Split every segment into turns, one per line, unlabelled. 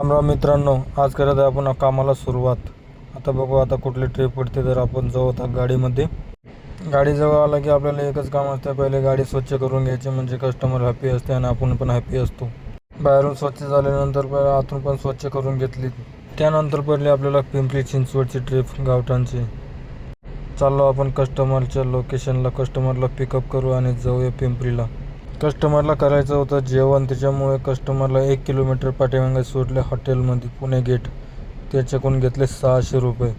रामराम मित्रांनो, आज करत आहे आपण कामाला सुरुवात. आता बघू आता कुठली ट्रिप पडते. तर आपण जाऊ आता गाडीमध्ये. गाडी जवळ आला की आपल्याला एकच काम असतं, पहिले गाडी स्वच्छ करून घ्यायची, म्हणजे कस्टमर हॅपी असते आणि आपण पण हॅपी असतो. बाहेरून स्वच्छ झाल्यानंतर पहिले आतून पण स्वच्छ करून घेतली. त्यानंतर पडली आपल्याला पिंपरी चिंचवडची ट्रिप गावठाणची. चाललो आपण कस्टमरच्या लोकेशनला, कस्टमरला पिकअप करू आणि जाऊया पिंपरीला. कस्टमरला करायचं होतं जेवण, त्याच्यामुळे कस्टमरला 1 किलोमीटर पाठीमागे सोडले हॉटेलमध्ये पुणे गेट. त्याच्याकडून घेतले 600 रुपये.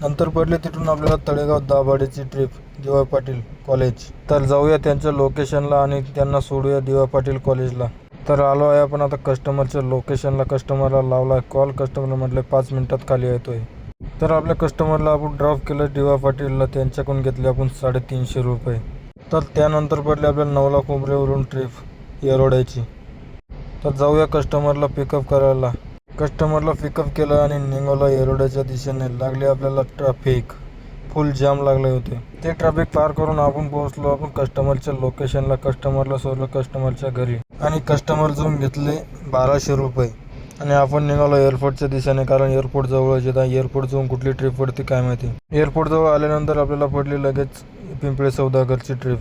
नंतर पडले तिथून आपल्याला तळेगाव दाभाडेची ट्रिप, डी.वाय. पाटील कॉलेज. तर जाऊया त्यांच्या लोकेशनला आणि त्यांना सोडूया डी.वाय. पाटील कॉलेजला. तर आलो आहे आपण आता कस्टमरच्या लोकेशनला. कस्टमरला लावला कॉल. कस्टमर म्हटले 5 मिनिटात खाली येतोय. तर आपल्या कस्टमरला आपण ड्रॉप केलं डी.वाय. पाटीलला. त्यांच्याकडून घेतले आपण 350 रुपये. तर त्यानंतर पडले आपल्याला नवला कोंबरेवरून ट्रिप येरोड्याची. तर जाऊया कस्टमरला पिकअप करायला. कस्टमरला पिकअप केलं आणि निघालो येरोड्याच्या दिशेने. लागले आपल्याला ट्रॅफिक, फुल जाम लागले होते. ते ट्रॅफिक पार करून आपण पोहोचलो आपण कस्टमरच्या लोकेशनला. कस्टमरला सोडलं कस्टमरच्या घरी आणि कस्टमर जाऊन घेतले 1200 रुपये. आणि आपण निघालो एअरपोर्टच्या दिशेने, कारण एअरपोर्ट जवळच येत आहे. एअरपोर्ट जाऊन कुठली ट्रिप पडते काय माहिती. एअरपोर्ट जवळ आल्यानंतर आपल्याला पडली लगेच पिंपळे सौदागरची ट्रिप.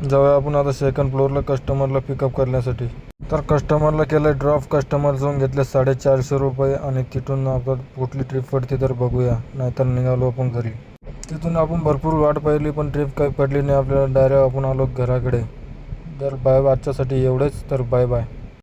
जाऊया आपण आता सेकंड फ्लोअरला कस्टमरला पिकअप करण्यासाठी. तर कस्टमरला केलं ड्रॉप. कस्टमर जाऊन घेतले 450 रुपये आणि तिथून आपण कुठली ट्रिप पडते तर बघूया, नाहीतर निघालो आपण घरी. तिथून आपण भरपूर वाट पाहिली पण ट्रिप काही पडली नाही आपल्याला. डायरेक्ट आपण आलो घराकडे. तर बाय बाय, आजच्यासाठी एवढेच. तर बाय बाय.